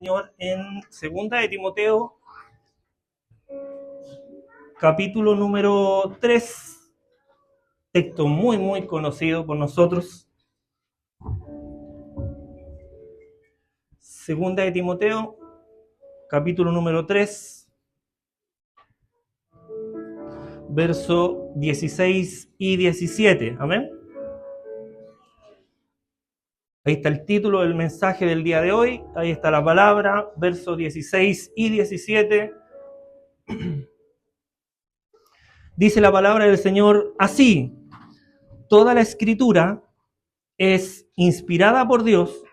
Señor en Segunda de Timoteo, capítulo número 3, texto muy conocido por nosotros. Segunda de Timoteo, capítulo número 3, verso 16 y 17. Amén. Ahí está el título del mensaje del día de hoy. Ahí está la palabra, versos 16 y 17. Dice la palabra del Señor así: toda la escritura es inspirada por Dios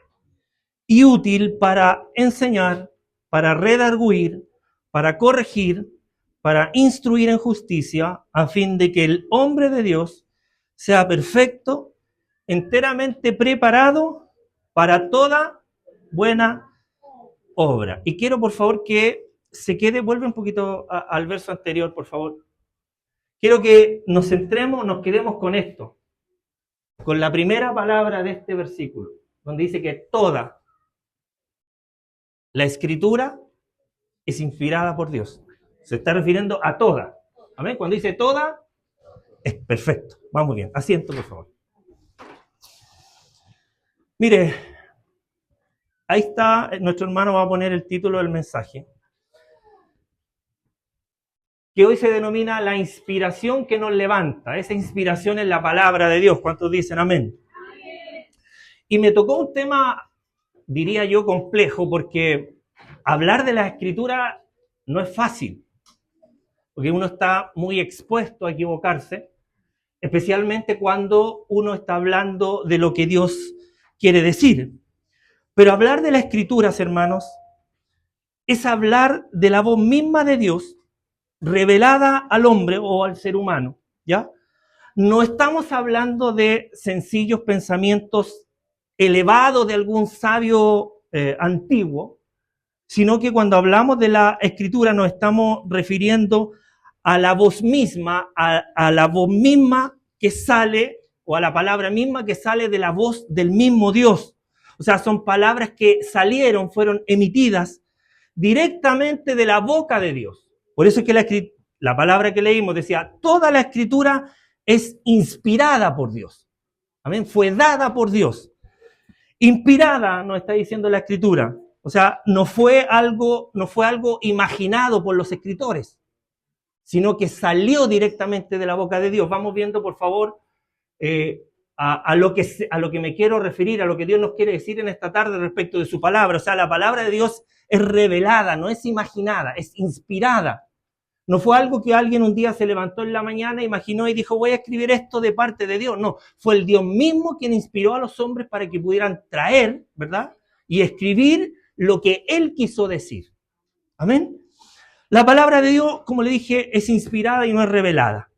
y útil para enseñar, para redarguir, para corregir, para instruir en justicia, a fin de que el hombre de Dios sea perfecto, enteramente preparado para toda buena obra. Y quiero, por favor, que se quede, vuelve un poquito al verso anterior, por favor. Quiero que nos centremos, nos quedemos con esto, con la primera palabra de este versículo, donde dice que toda la escritura es inspirada por Dios. Se está refiriendo a toda. ¿Amén? Cuando dice toda, es perfecto. Vamos bien. Asiento, por favor. Mire, ahí está, nuestro hermano va a poner el título del mensaje, que hoy se denomina la inspiración que nos levanta. Esa inspiración es la palabra de Dios. ¿Cuántos dicen amén? Y me tocó un tema, diría yo, complejo, porque hablar de la escritura no es fácil, porque uno está muy expuesto a equivocarse, especialmente cuando uno está hablando de lo que Dios quiere decir. Pero hablar de las escrituras, hermanos, es hablar de la voz misma de Dios revelada al hombre o al ser humano, ¿ya? No estamos hablando de sencillos pensamientos elevados de algún sabio antiguo, sino que cuando hablamos de la escritura nos estamos refiriendo a la voz misma, a la voz misma que sale, o a la palabra misma que sale de la voz del mismo Dios. O sea, son palabras que salieron, fueron emitidas directamente de la boca de Dios. Por eso es que la palabra que leímos decía, toda la escritura es inspirada por Dios. Amén, fue dada por Dios. Inspirada, nos está diciendo la escritura. O sea, no fue algo imaginado por los escritores, sino que salió directamente de la boca de Dios. Vamos viendo, por favor, a lo que me quiero referir, a lo que Dios nos quiere decir en esta tarde respecto de su palabra. O sea, la palabra de Dios es revelada, no es imaginada, es inspirada. No fue algo que alguien un día se levantó en la mañana, imaginó y dijo, voy a escribir esto de parte de Dios. No, fue el Dios mismo quien inspiró a los hombres para que pudieran traer, ¿verdad? Y escribir lo que Él quiso decir. Amén. La palabra de Dios, como le dije, es inspirada y no es revelada.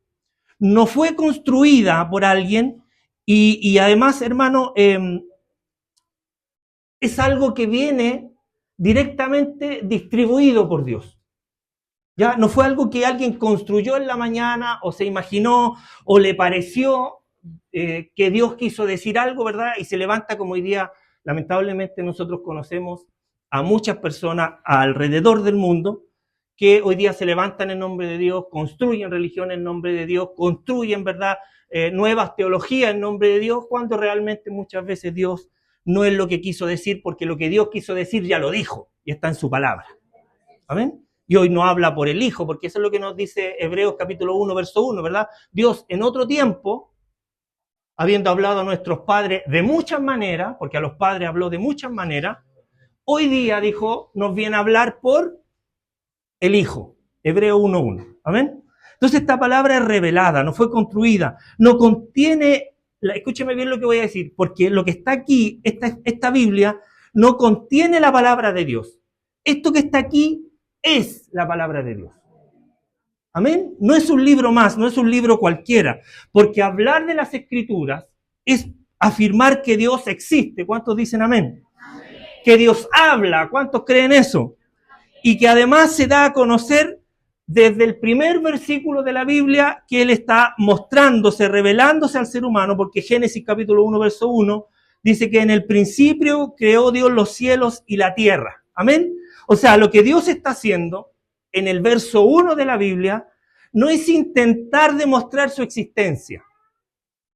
No fue construida por alguien y además, hermano, es algo que viene directamente distribuido por Dios. Ya no fue algo que alguien construyó en la mañana o se imaginó o le pareció que Dios quiso decir algo, ¿verdad? Y se levanta como hoy día, lamentablemente nosotros conocemos a muchas personas alrededor del mundo que hoy día se levantan en nombre de Dios, construyen religión en nombre de Dios, construyen, ¿verdad?, nuevas teologías en nombre de Dios, cuando realmente muchas veces Dios no es lo que quiso decir, porque lo que Dios quiso decir ya lo dijo y está en su palabra. ¿Amén? Y hoy no habla por el Hijo, porque eso es lo que nos dice Hebreos capítulo 1, verso 1, ¿verdad? Dios en otro tiempo, habiendo hablado a nuestros padres de muchas maneras, porque a los padres habló de muchas maneras, hoy día, dijo, nos viene a hablar por el Hijo. Hebreo 1:1. ¿Amén? Entonces esta palabra es revelada, no fue construida, no contiene, escúcheme bien lo que voy a decir, porque lo que está aquí, esta Biblia, no contiene la palabra de Dios. Esto que está aquí es la palabra de Dios. Amén. No es un libro más, no es un libro cualquiera, porque hablar de las escrituras es afirmar que Dios existe. ¿Cuántos dicen amén? Amén. Que Dios habla. ¿Cuántos creen eso? Y que además se da a conocer desde el primer versículo de la Biblia que Él está mostrándose, revelándose al ser humano, porque Génesis capítulo 1, verso 1, dice que en el principio creó Dios los cielos y la tierra. Amén. O sea, lo que Dios está haciendo en el verso 1 de la Biblia no es intentar demostrar su existencia.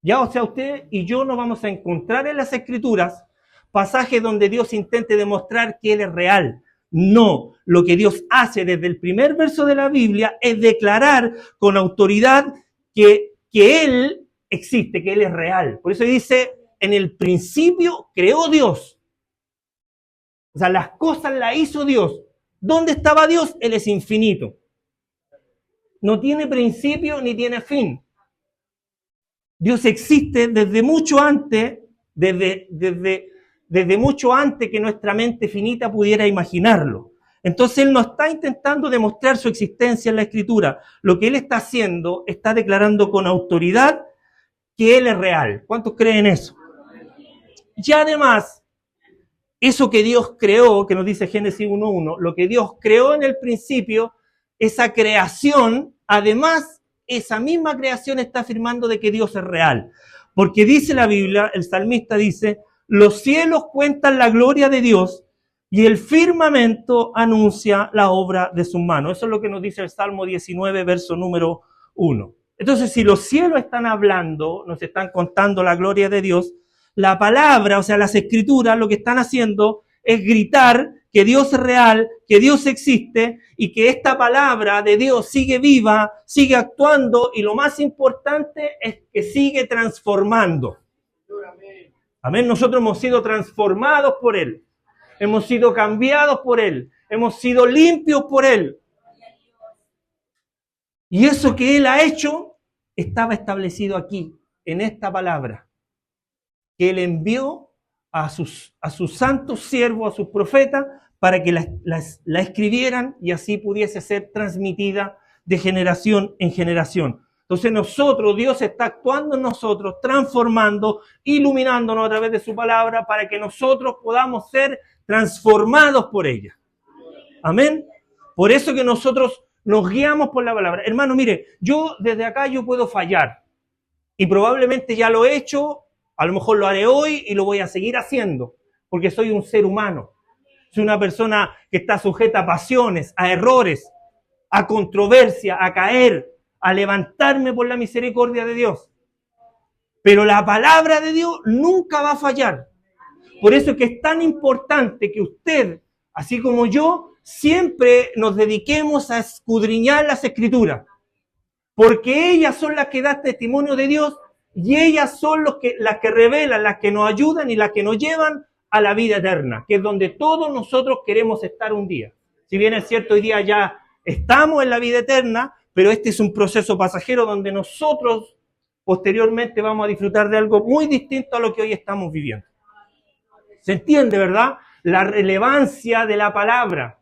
Ya, o sea, usted y yo nos vamos a encontrar en las Escrituras pasajes donde Dios intente demostrar que Él es real. No, lo que Dios hace desde el primer verso de la Biblia es declarar con autoridad que Él existe, que Él es real. Por eso dice, en el principio creó Dios. O sea, las cosas las hizo Dios. ¿Dónde estaba Dios? Él es infinito. No tiene principio ni tiene fin. Dios existe desde mucho antes, desde mucho antes que nuestra mente finita pudiera imaginarlo. Entonces Él no está intentando demostrar su existencia en la Escritura. Lo que Él está haciendo, está declarando con autoridad que Él es real. ¿Cuántos creen eso? Y además, eso que Dios creó, que nos dice Génesis 1:1, lo que Dios creó en el principio, esa creación, además, esa misma creación está afirmando de que Dios es real. Porque dice la Biblia, el salmista dice, los cielos cuentan la gloria de Dios y el firmamento anuncia la obra de sus manos. Eso es lo que nos dice el Salmo 19, verso número 1. Entonces, si los cielos están hablando, nos están contando la gloria de Dios, la palabra, o sea, las Escrituras, lo que están haciendo es gritar que Dios es real, que Dios existe y que esta palabra de Dios sigue viva, sigue actuando y lo más importante es que sigue transformando. Amén. Nosotros hemos sido transformados por Él, hemos sido cambiados por Él, hemos sido limpios por Él. Y eso que Él ha hecho estaba establecido aquí, en esta palabra, que Él envió a sus santos siervos, a sus profetas, para que la escribieran y así pudiese ser transmitida de generación en generación. Entonces nosotros, Dios está actuando en nosotros, transformando, iluminándonos a través de su palabra para que nosotros podamos ser transformados por ella. Amén. Por eso que nosotros nos guiamos por la palabra. Hermano, mire, yo desde acá yo puedo fallar y probablemente ya lo he hecho. A lo mejor lo haré hoy y lo voy a seguir haciendo, porque soy un ser humano. Soy una persona que está sujeta a pasiones, a errores, a controversia, a caer, a levantarme por la misericordia de Dios. Pero la palabra de Dios nunca va a fallar. Por eso es que es tan importante que usted, así como yo, siempre nos dediquemos a escudriñar las Escrituras. Porque ellas son las que dan testimonio de Dios. Y ellas son las que revelan, las que nos ayudan y las que nos llevan a la vida eterna, que es donde todos nosotros queremos estar un día. Si bien es cierto, hoy día ya estamos en la vida eterna, pero este es un proceso pasajero donde nosotros posteriormente vamos a disfrutar de algo muy distinto a lo que hoy estamos viviendo. ¿Se entiende, verdad? La relevancia de la palabra,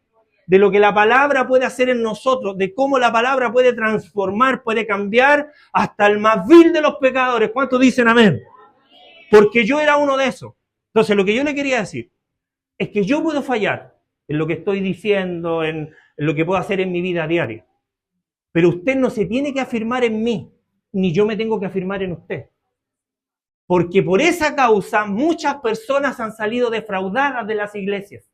de lo que la palabra puede hacer en nosotros, de cómo la palabra puede transformar, puede cambiar hasta el más vil de los pecadores. ¿Cuántos dicen amén? Porque yo era uno de esos. Entonces, lo que yo le quería decir es que yo puedo fallar en lo que estoy diciendo, en lo que puedo hacer en mi vida diaria. Pero usted no se tiene que afirmar en mí, ni yo me tengo que afirmar en usted. Porque por esa causa muchas personas han salido defraudadas de las iglesias.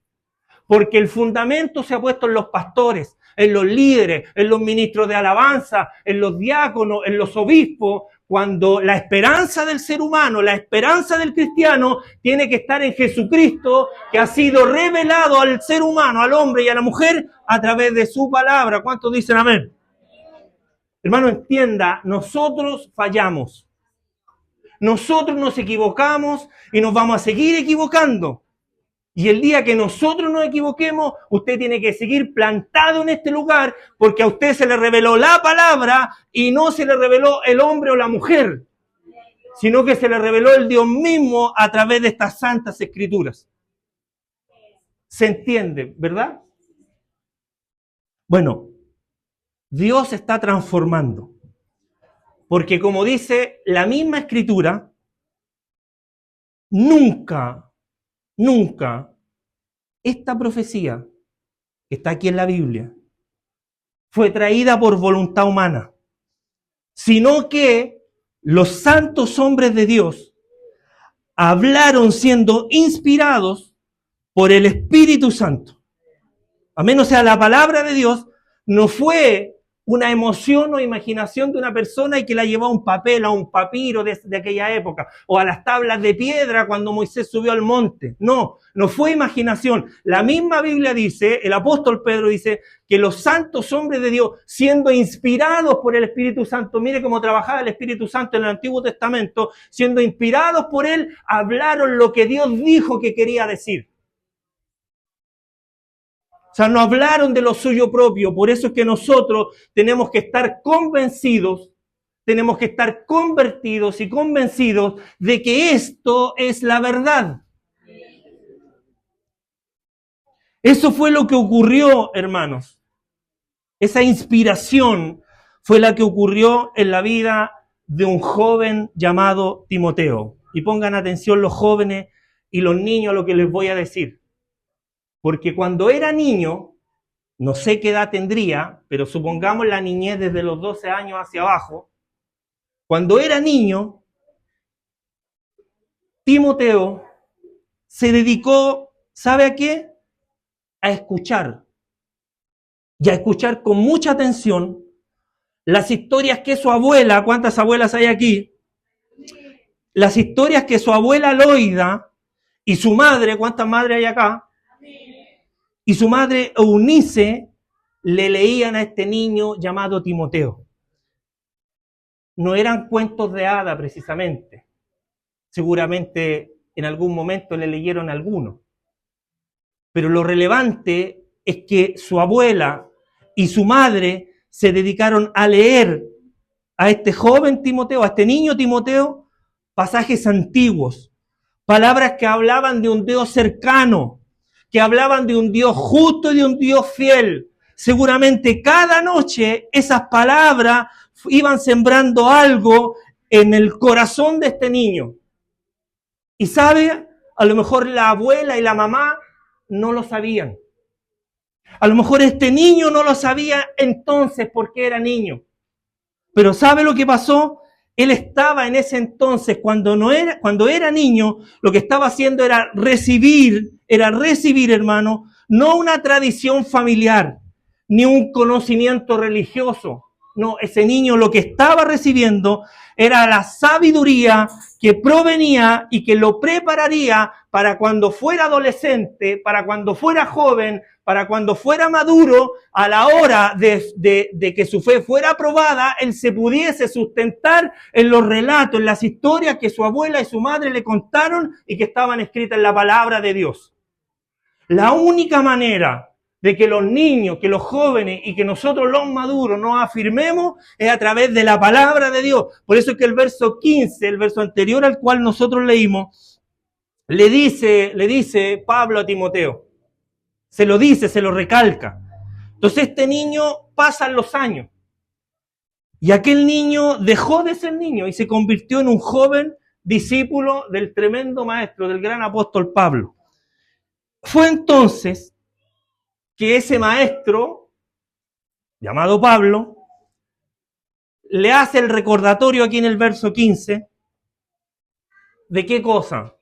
Porque el fundamento se ha puesto en los pastores, en los líderes, en los ministros de alabanza, en los diáconos, en los obispos, cuando la esperanza del ser humano, la esperanza del cristiano, tiene que estar en Jesucristo, que ha sido revelado al ser humano, al hombre y a la mujer, a través de su palabra. ¿Cuántos dicen amén? Hermano, entienda, nosotros fallamos. Nosotros nos equivocamos y nos vamos a seguir equivocando. Y el día que nosotros nos equivoquemos, usted tiene que seguir plantado en este lugar porque a usted se le reveló la palabra y no se le reveló el hombre o la mujer, sino que se le reveló el Dios mismo a través de estas santas escrituras. ¿Se entiende, verdad? Bueno, Dios está transformando. Porque como dice la misma escritura, nunca esta profecía que está aquí en la Biblia fue traída por voluntad humana, sino que los santos hombres de Dios hablaron siendo inspirados por el Espíritu Santo. Amén. O sea, la palabra de Dios no fue una emoción o imaginación de una persona y que la llevó a un papel, a un papiro de aquella época, o a las tablas de piedra cuando Moisés subió al monte. No, no fue imaginación. La misma Biblia dice, el apóstol Pedro dice, que los santos hombres de Dios, siendo inspirados por el Espíritu Santo, mire cómo trabajaba el Espíritu Santo en el Antiguo Testamento, siendo inspirados por él, hablaron lo que Dios dijo que quería decir. O sea, no hablaron de lo suyo propio. Por eso es que nosotros tenemos que estar convencidos, tenemos que estar convertidos y convencidos de que esto es la verdad. Eso fue lo que ocurrió, hermanos. Esa inspiración fue la que ocurrió en la vida de un joven llamado Timoteo. Y pongan atención los jóvenes y los niños a lo que les voy a decir. Porque cuando era niño, no sé qué edad tendría, pero supongamos la niñez desde los 12 años hacia abajo, cuando era niño, Timoteo se dedicó, ¿sabe a qué? A escuchar. Y a escuchar con mucha atención las historias que su abuela, ¿cuántas abuelas hay aquí? Las historias que su abuela Loida y su madre, ¿cuántas madres hay acá? Y su madre Eunice le leían a este niño llamado Timoteo. No eran cuentos de hada precisamente. Seguramente en algún momento le leyeron alguno. Pero lo relevante es que su abuela y su madre se dedicaron a leer a este joven Timoteo, a este niño Timoteo, pasajes antiguos, palabras que hablaban de un Dios cercano, que hablaban de un Dios justo y de un Dios fiel. Seguramente cada noche esas palabras iban sembrando algo en el corazón de este niño. Y sabe, a lo mejor la abuela y la mamá no lo sabían. A lo mejor este niño no lo sabía entonces porque era niño. Pero ¿sabe lo que pasó? Él estaba en ese entonces, cuando era niño, lo que estaba haciendo era recibir, hermano, no una tradición familiar, ni un conocimiento religioso. No, ese niño lo que estaba recibiendo era la sabiduría que provenía y que lo prepararía para cuando fuera adolescente, para cuando fuera joven, para cuando fuera maduro, a la hora de que su fe fuera probada, él se pudiese sustentar en los relatos, en las historias que su abuela y su madre le contaron y que estaban escritas en la palabra de Dios. La única manera de que los niños, que los jóvenes y que nosotros los maduros nos afirmemos es a través de la palabra de Dios. Por eso es que el verso 15, el verso anterior al cual nosotros leímos, le dice Pablo a Timoteo. Se lo dice, se lo recalca. Entonces este niño pasan los años. Y aquel niño dejó de ser niño y se convirtió en un joven discípulo del tremendo maestro, del gran apóstol Pablo. Fue entonces que ese maestro, llamado Pablo, le hace el recordatorio aquí en el verso 15, ¿de qué cosa?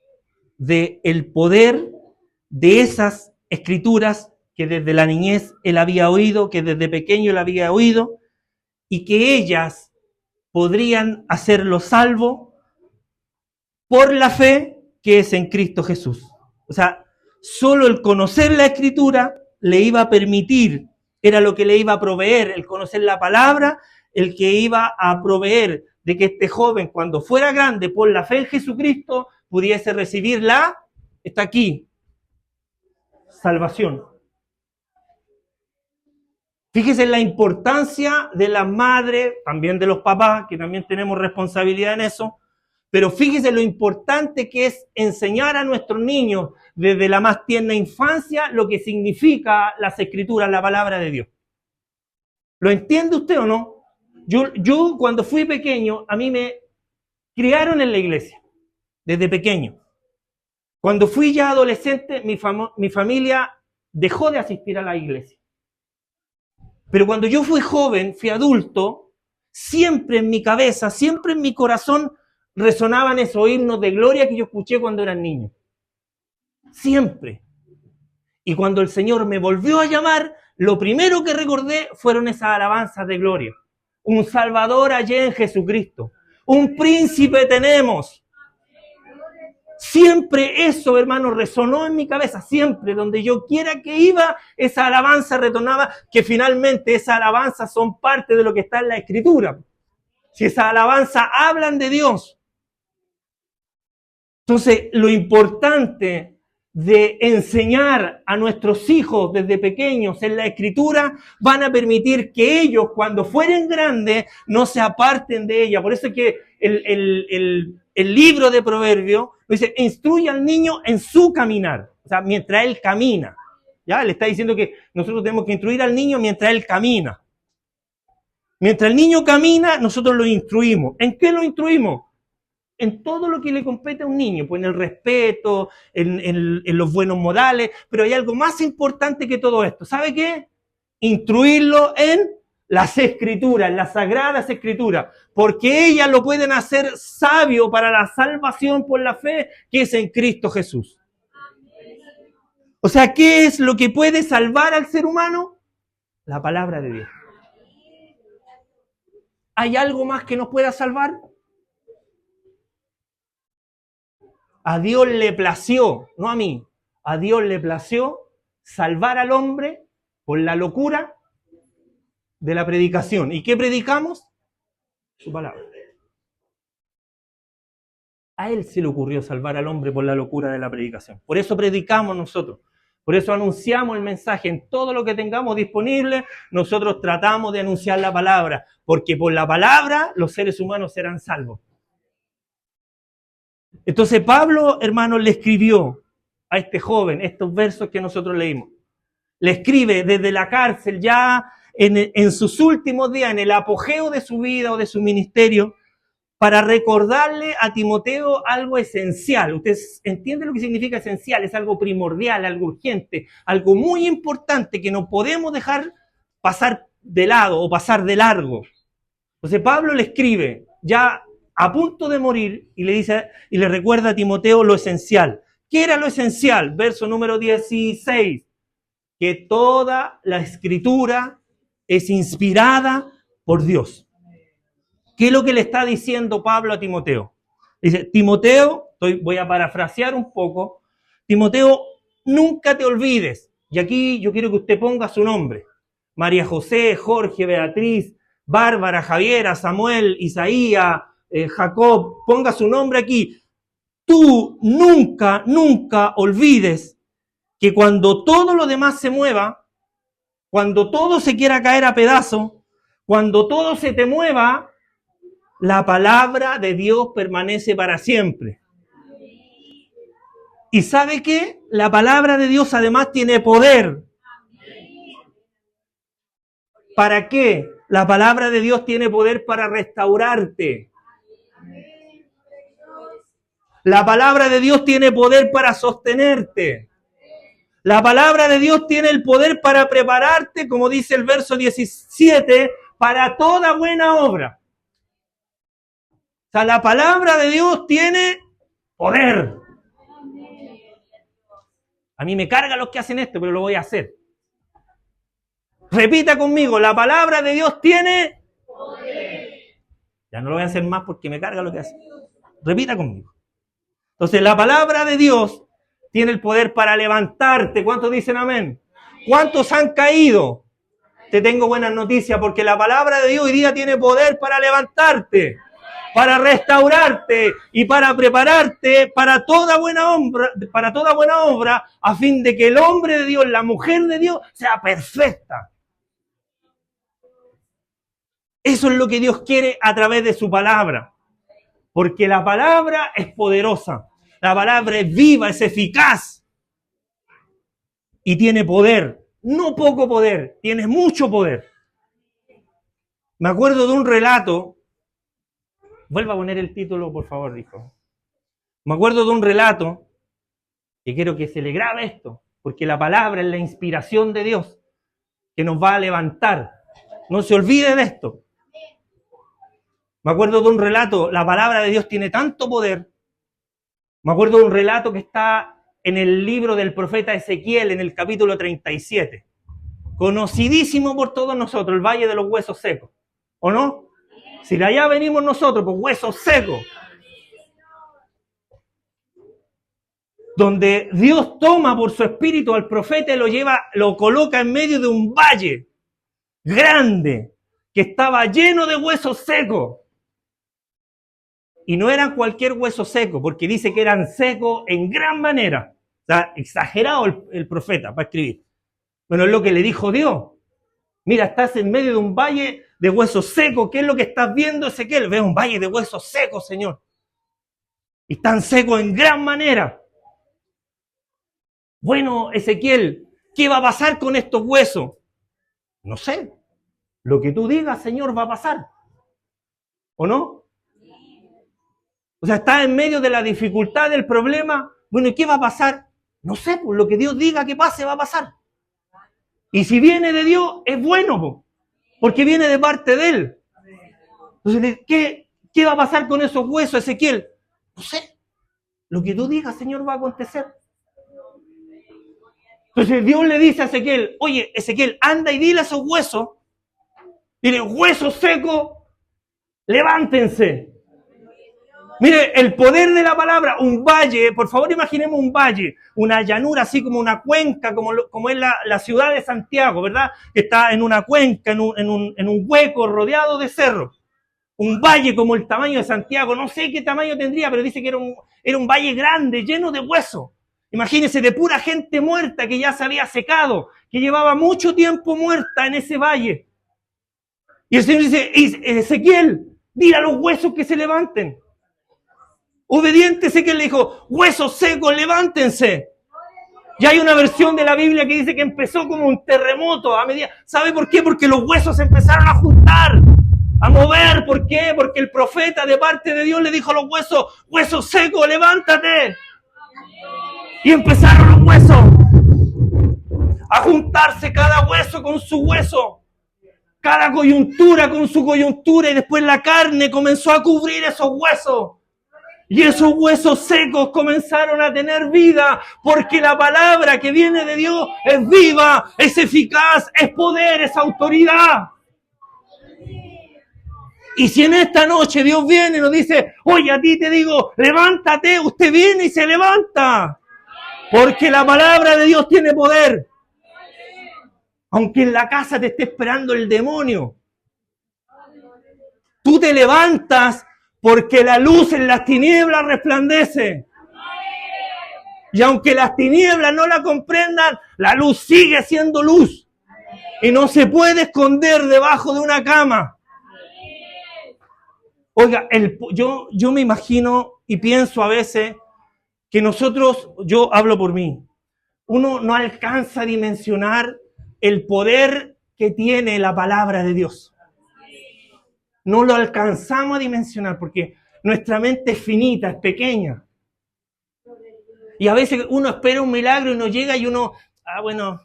De el poder de esas escrituras que desde la niñez él había oído, que desde pequeño él había oído, y que ellas podrían hacerlo salvo por la fe que es en Cristo Jesús. O sea, solo el conocer la escritura le iba a permitir, era lo que le iba a proveer, el conocer la palabra, el que iba a proveer de que este joven, cuando fuera grande, por la fe en Jesucristo, pudiese recibir está aquí, salvación. Fíjese en la importancia de la madre, también de los papás, que también tenemos responsabilidad en eso, pero fíjese lo importante que es enseñar a nuestros niños desde la más tierna infancia lo que significa las escrituras, la palabra de Dios. ¿Lo entiende usted o no? Yo cuando fui pequeño, a mí me criaron en la iglesia, desde pequeño. Cuando fui ya adolescente, mi familia dejó de asistir a la iglesia. Pero cuando yo fui joven, fui adulto, siempre en mi cabeza, siempre en mi corazón resonaban esos himnos de gloria que yo escuché cuando era niño. Siempre. Y cuando el Señor me volvió a llamar, lo primero que recordé fueron esas alabanzas de gloria. Un Salvador hallé en Jesucristo. Un príncipe tenemos. Siempre eso, hermano, resonó en mi cabeza. Siempre, donde yo quiera que iba, esa alabanza retornaba, que finalmente esas alabanzas son parte de lo que está en la Escritura. Si esas alabanzas hablan de Dios. Entonces, lo importante de enseñar a nuestros hijos desde pequeños en la Escritura van a permitir que ellos, cuando fueren grandes, no se aparten de ella. Por eso es que el libro de Proverbios dice, instruye al niño en su caminar, o sea, mientras él camina. ¿Ya? Le está diciendo que nosotros tenemos que instruir al niño mientras él camina. Mientras el niño camina, nosotros lo instruimos. ¿En qué lo instruimos? En todo lo que le compete a un niño, pues en el respeto, en los buenos modales, pero hay algo más importante que todo esto. ¿Sabe qué? Instruirlo en las Escrituras, en las Sagradas Escrituras, porque ellas lo pueden hacer sabio para la salvación por la fe que es en Cristo Jesús. O sea, ¿qué es lo que puede salvar al ser humano? La palabra de Dios. ¿Hay algo más que nos pueda salvar? A Dios le plació, no a mí, a Dios le plació salvar al hombre por la locura de la predicación. ¿Y qué predicamos? Su palabra. A Él se le ocurrió salvar al hombre por la locura de la predicación. Por eso predicamos nosotros. Por eso anunciamos el mensaje en todo lo que tengamos disponible. Nosotros tratamos de anunciar la palabra, porque por la palabra los seres humanos serán salvos. Entonces Pablo, hermano, le escribió a este joven estos versos que nosotros leímos. Le escribe desde la cárcel, ya en sus últimos días, en el apogeo de su vida o de su ministerio, para recordarle a Timoteo algo esencial. Usted entiende lo que significa esencial, es algo primordial, algo urgente, algo muy importante que no podemos dejar pasar de lado o pasar de largo. Entonces Pablo le escribe, ya a punto de morir, y le dice, y le recuerda a Timoteo lo esencial. ¿Qué era lo esencial? Verso número 16. Que toda la Escritura es inspirada por Dios. ¿Qué es lo que le está diciendo Pablo a Timoteo? Dice, Timoteo, voy a parafrasear un poco, Timoteo, nunca te olvides, y aquí yo quiero que usted ponga su nombre, María José, Jorge, Beatriz, Bárbara, Javiera, Samuel, Isaías, Jacob, ponga su nombre aquí. Tú nunca olvides que cuando todo lo demás se mueva, cuando todo se quiera caer a pedazos, cuando todo se te mueva, la palabra de Dios permanece para siempre. ¿Y sabe qué? La palabra de Dios además tiene poder. ¿Para qué? La palabra de Dios tiene poder para restaurarte. La palabra de Dios tiene poder para sostenerte. La palabra de Dios tiene el poder para prepararte, como dice el verso 17, para toda buena obra. O sea, la palabra de Dios tiene poder. A mí me cargan los que hacen esto, pero lo voy a hacer. Repita conmigo, la palabra de Dios tiene poder. Ya no lo voy a hacer más porque me carga lo que hace. Repita conmigo. Entonces, la palabra de Dios tiene el poder para levantarte. ¿Cuántos dicen amén? ¿Cuántos han caído? Te tengo buenas noticias porque la palabra de Dios hoy día tiene poder para levantarte, para restaurarte y para prepararte para toda buena obra, a fin de que el hombre de Dios, la mujer de Dios, sea perfecta. Eso es lo que Dios quiere a través de su palabra. Porque la palabra es poderosa. La palabra es viva, es eficaz. Y tiene poder. No poco poder, tiene mucho poder. Me acuerdo de un relato. Vuelva a poner el título, por favor, dijo. Me acuerdo de un relato, y quiero que se le grabe esto, porque la palabra es la inspiración de Dios, que nos va a levantar. No se olvide de esto. Me acuerdo de un relato, la palabra de Dios tiene tanto poder. Me acuerdo de un relato que está en el libro del profeta Ezequiel, en el capítulo 37. Conocidísimo por todos nosotros, el Valle de los Huesos Secos. ¿O no? Si de allá venimos nosotros, pues huesos secos. Donde Dios toma por su espíritu al profeta y lo lleva, lo coloca en medio de un valle grande que estaba lleno de huesos secos. Y no eran cualquier hueso seco, porque dice que eran secos en gran manera. O sea, exagerado el profeta para escribir. Bueno, es lo que le dijo Dios. Mira, estás en medio de un valle de huesos secos. ¿Qué es lo que estás viendo, Ezequiel? Ve un valle de huesos secos, Señor. Y están secos en gran manera. Bueno, Ezequiel, ¿qué va a pasar con estos huesos? No sé. Lo que tú digas, Señor, va a pasar. ¿O no? O sea, estás en medio de la dificultad, del problema. Bueno, ¿y qué va a pasar? No sé, pues lo que Dios diga que pase va a pasar. Y si viene de Dios, es bueno, porque viene de parte de Él. Entonces, ¿qué va a pasar con esos huesos, Ezequiel? No sé. Lo que tú digas, Señor, va a acontecer. Entonces Dios le dice a Ezequiel, oye, Ezequiel, anda y dile a esos huesos, dile, huesos secos, levántense. Mire, el poder de la palabra, un valle, por favor imaginemos un valle, una llanura así como una cuenca, como es la ciudad de Santiago, ¿verdad? Que está en una cuenca, en un hueco rodeado de cerros. Un valle como el tamaño de Santiago, no sé qué tamaño tendría, pero dice que era un valle grande, lleno de huesos. Imagínense, de pura gente muerta que ya se había secado, que llevaba mucho tiempo muerta en ese valle. Y el Señor dice, Ezequiel, dile a los huesos que se levanten. Obediente Ezequiel le dijo, huesos secos, levántense. Y hay una versión de la Biblia que dice que empezó como un terremoto a medida. ¿Sabe por qué? Porque los huesos se empezaron a juntar, a mover. ¿Por qué? Porque el profeta de parte de Dios le dijo a los huesos, huesos secos, levántate. Y empezaron los huesos a juntarse, cada hueso con su hueso, cada coyuntura con su coyuntura, y después la carne comenzó a cubrir esos huesos. Y esos huesos secos comenzaron a tener vida, porque la palabra que viene de Dios es viva, es eficaz, es poder, es autoridad. Y si en esta noche Dios viene y nos dice, oye, a ti te digo, levántate, usted viene y se levanta. Porque la palabra de Dios tiene poder. Aunque en la casa te esté esperando el demonio, tú te levantas porque la luz en las tinieblas resplandece. Y aunque las tinieblas no la comprendan, la luz sigue siendo luz. Y no se puede esconder debajo de una cama. Oiga, yo me imagino y pienso a veces que nosotros, yo hablo por mí, uno no alcanza a dimensionar el poder que tiene la palabra de Dios. No lo alcanzamos a dimensionar porque nuestra mente es finita, es pequeña. Y a veces uno espera un milagro y no llega y uno, bueno,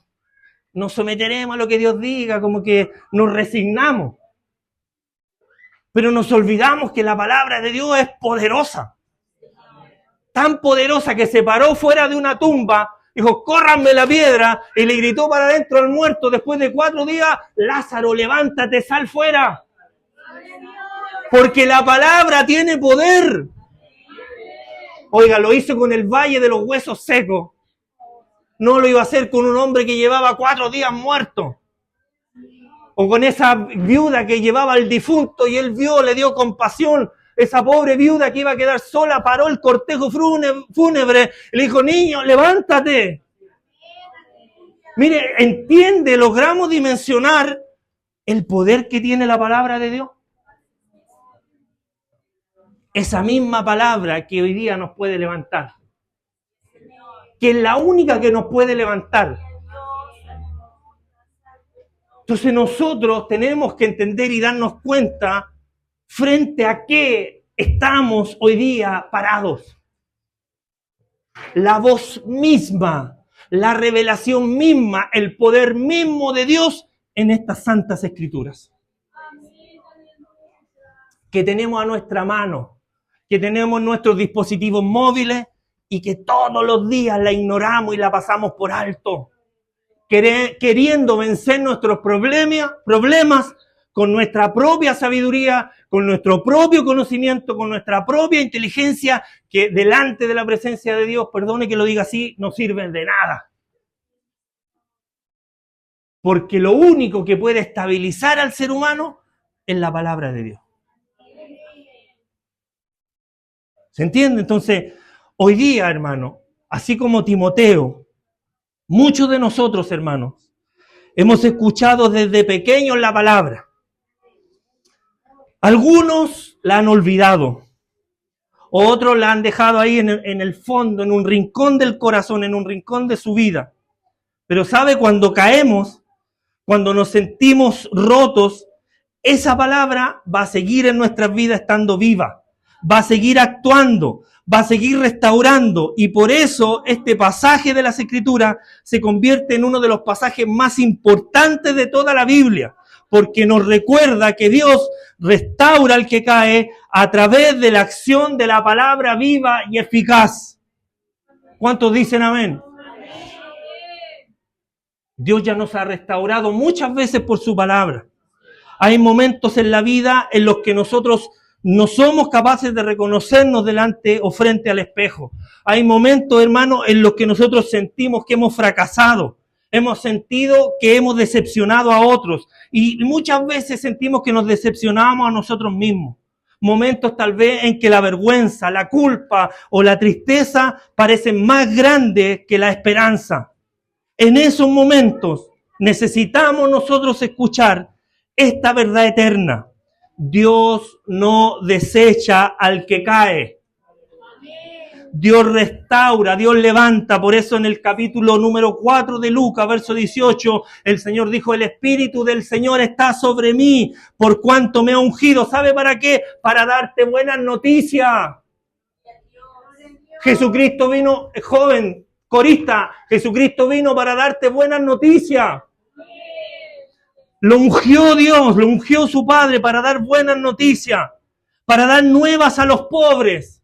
nos someteremos a lo que Dios diga, como que nos resignamos. Pero nos olvidamos que la palabra de Dios es poderosa. Tan poderosa que se paró fuera de una tumba, dijo, córranme la piedra, y le gritó para adentro al muerto después de 4 días, Lázaro, levántate, sal fuera. Porque la palabra tiene poder. Oiga, lo hizo con el valle de los huesos secos. No lo iba a hacer con un hombre que llevaba 4 días muerto. O con esa viuda que llevaba al difunto y él vio, le dio compasión. Esa pobre viuda que iba a quedar sola, paró el cortejo fúnebre y le dijo, niño, levántate. Mire, entiende, logramos dimensionar el poder que tiene la palabra de Dios. Esa misma palabra que hoy día nos puede levantar. Que es la única que nos puede levantar. Entonces nosotros tenemos que entender y darnos cuenta frente a qué estamos hoy día parados. La voz misma, la revelación misma, el poder mismo de Dios en estas santas escrituras. Que tenemos a nuestra mano, que tenemos nuestros dispositivos móviles, y que todos los días la ignoramos y la pasamos por alto, queriendo vencer nuestros problemas con nuestra propia sabiduría, con nuestro propio conocimiento, con nuestra propia inteligencia, que delante de la presencia de Dios, perdone que lo diga así, no sirven de nada. Porque lo único que puede estabilizar al ser humano es la palabra de Dios. ¿Se entiende? Entonces, hoy día, hermano, así como Timoteo, muchos de nosotros, hermanos, hemos escuchado desde pequeños la palabra. Algunos la han olvidado, otros la han dejado ahí en el fondo, en un rincón del corazón, en un rincón de su vida. Pero ¿sabe? Cuando caemos, cuando nos sentimos rotos, esa palabra va a seguir en nuestras vidas estando viva, va a seguir actuando, va a seguir restaurando, y por eso este pasaje de las Escrituras se convierte en uno de los pasajes más importantes de toda la Biblia, porque nos recuerda que Dios restaura al que cae a través de la acción de la palabra viva y eficaz. ¿Cuántos dicen amén? Dios ya nos ha restaurado muchas veces por su palabra. Hay momentos en la vida en los que nosotros no somos capaces de reconocernos delante o frente al espejo. Hay momentos, hermano, en los que nosotros sentimos que hemos fracasado. Hemos sentido que hemos decepcionado a otros. Y muchas veces sentimos que nos decepcionamos a nosotros mismos. Momentos tal vez en que la vergüenza, la culpa o la tristeza parecen más grandes que la esperanza. En esos momentos necesitamos nosotros escuchar esta verdad eterna. Dios no desecha al que cae. Dios restaura, Dios levanta. Por eso en el capítulo número 4 de Lucas, verso 18, el Señor dijo: el Espíritu del Señor está sobre mí, por cuanto me ha ungido. ¿Sabe para qué? Para darte buenas noticias. Jesucristo vino, joven, corista, Jesucristo vino para darte buenas noticias. Lo ungió Dios, lo ungió su Padre para dar buenas noticias, para dar nuevas a los pobres.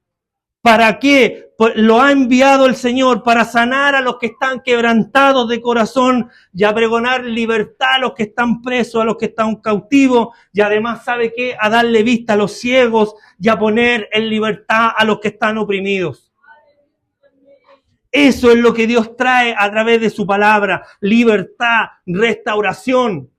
¿Para qué? Lo ha enviado el Señor para sanar a los que están quebrantados de corazón y a pregonar libertad a los que están presos, a los que están cautivos, y además, ¿sabe qué? A darle vista a los ciegos y a poner en libertad a los que están oprimidos. Eso es lo que Dios trae a través de su palabra: libertad, restauración.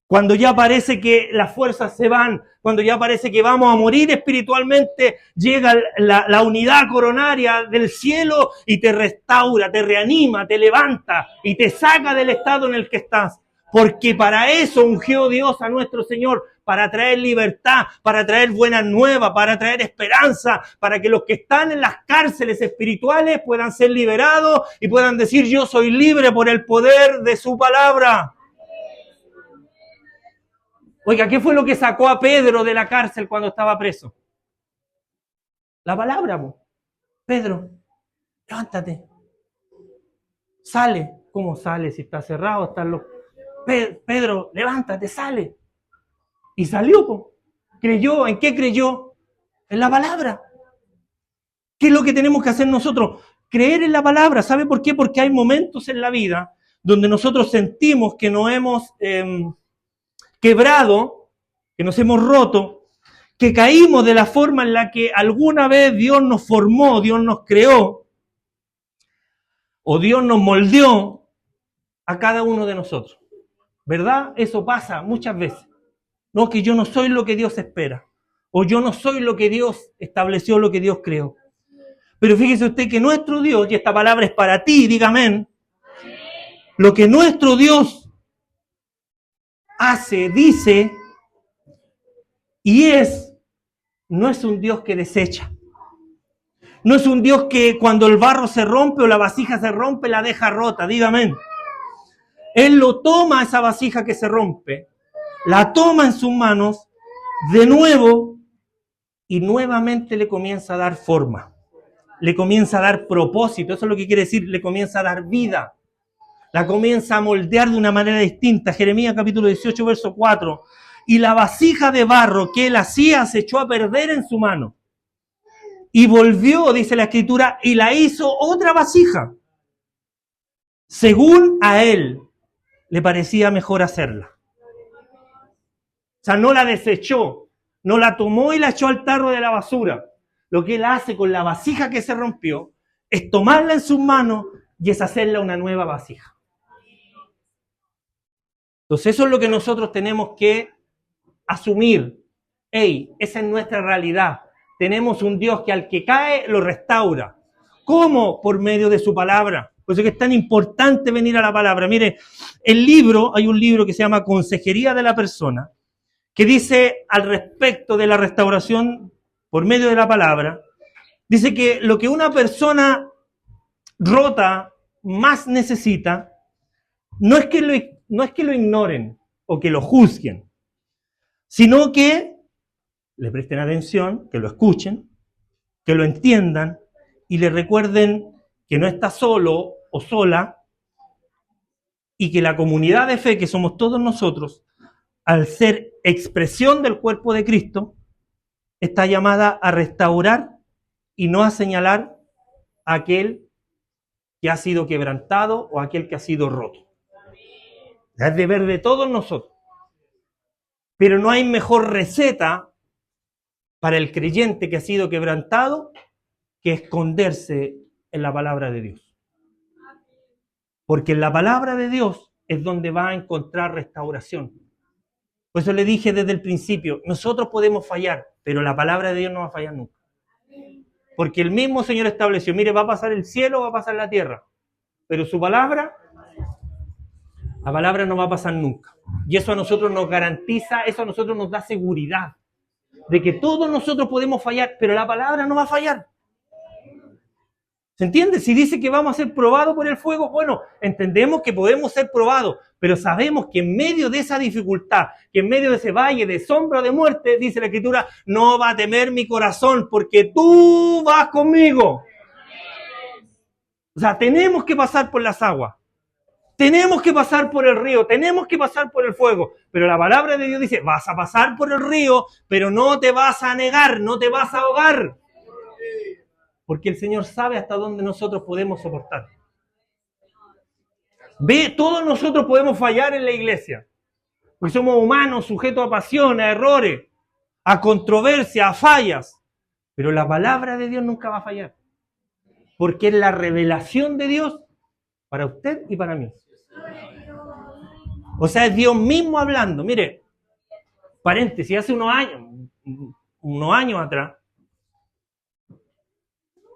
Cuando ya parece que las fuerzas se van, cuando ya parece que vamos a morir espiritualmente, llega la unidad coronaria del cielo y te restaura, te reanima, te levanta y te saca del estado en el que estás. Porque para eso ungió Dios a nuestro Señor, para traer libertad, para traer buenas nuevas, para traer esperanza, para que los que están en las cárceles espirituales puedan ser liberados y puedan decir: yo soy libre por el poder de su palabra. Oiga, ¿qué fue lo que sacó a Pedro de la cárcel cuando estaba preso? La palabra, po. Pedro, levántate. Sale. ¿Cómo sale si está cerrado? Están los... Pedro, levántate, sale. Y salió, po. Creyó. ¿En qué creyó? En la palabra. ¿Qué es lo que tenemos que hacer nosotros? Creer en la palabra. ¿Sabe por qué? Porque hay momentos en la vida donde nosotros sentimos que nos hemos quebrado, que nos hemos roto, que caímos de la forma en la que alguna vez Dios nos formó, Dios nos creó, o Dios nos moldeó a cada uno de nosotros. ¿Verdad? Eso pasa muchas veces. No, que yo no soy lo que Dios espera, o yo no soy lo que Dios estableció, lo que Dios creó. Pero fíjese usted que nuestro Dios, y esta palabra es para ti, dígame, lo que nuestro Dios hace, dice y no es un Dios que desecha. No es un Dios que cuando el barro se rompe o la vasija se rompe la deja rota, dígame. Él lo toma, esa vasija que se rompe, la toma en sus manos de nuevo y nuevamente le comienza a dar forma. Le comienza a dar propósito, eso es lo que quiere decir, le comienza a dar vida. La comienza a moldear de una manera distinta. Jeremías capítulo 18, verso 4. Y la vasija de barro que él hacía se echó a perder en su mano. y volvió, dice la Escritura, y la hizo otra vasija, según a él le parecía mejor hacerla. O sea, no la desechó, no la tomó y la echó al tarro de la basura. Lo que él hace con la vasija que se rompió es tomarla en sus manos y es hacerla una nueva vasija. Entonces eso es lo que nosotros tenemos que asumir. Esa es nuestra realidad. Tenemos un Dios que al que cae lo restaura. ¿Cómo? Por medio de su palabra. Por eso es que es tan importante venir a la palabra. Mire, hay un libro que se llama Consejería de la Persona, que dice al respecto de la restauración por medio de la palabra, dice que lo que una persona rota más necesita no es que lo ignoren o que lo juzguen, sino que le presten atención, que lo escuchen, que lo entiendan y le recuerden que no está solo o sola y que la comunidad de fe que somos todos nosotros, al ser expresión del cuerpo de Cristo, está llamada a restaurar y no a señalar a aquel que ha sido quebrantado o a aquel que ha sido roto. Es deber de todos nosotros. Pero no hay mejor receta para el creyente que ha sido quebrantado que esconderse en la palabra de Dios. Porque en la palabra de Dios es donde va a encontrar restauración. Por eso le dije desde el principio, nosotros podemos fallar, pero la palabra de Dios no va a fallar nunca. Porque el mismo Señor estableció, mire, va a pasar el cielo, va a pasar la tierra, pero su palabra, la palabra no va a pasar nunca. Y eso a nosotros nos garantiza, eso a nosotros nos da seguridad de que todos nosotros podemos fallar, pero la palabra no va a fallar. ¿Se entiende? Si dice que vamos a ser probados por el fuego, bueno, entendemos que podemos ser probados, pero sabemos que en medio de esa dificultad, que en medio de ese valle de sombra de muerte, dice la Escritura, no va a temer mi corazón porque tú vas conmigo. O sea, tenemos que pasar por las aguas, tenemos que pasar por el río, tenemos que pasar por el fuego, pero la palabra de Dios dice, vas a pasar por el río, pero no te vas a anegar, no te vas a ahogar. Porque el Señor sabe hasta dónde nosotros podemos soportar. Ve, todos nosotros podemos fallar en la iglesia. Porque somos humanos, sujetos a pasiones, a errores, a controversia, a fallas. Pero la palabra de Dios nunca va a fallar. Porque es la revelación de Dios para usted y para mí. O sea, es Dios mismo hablando. Mire, paréntesis, hace unos años atrás,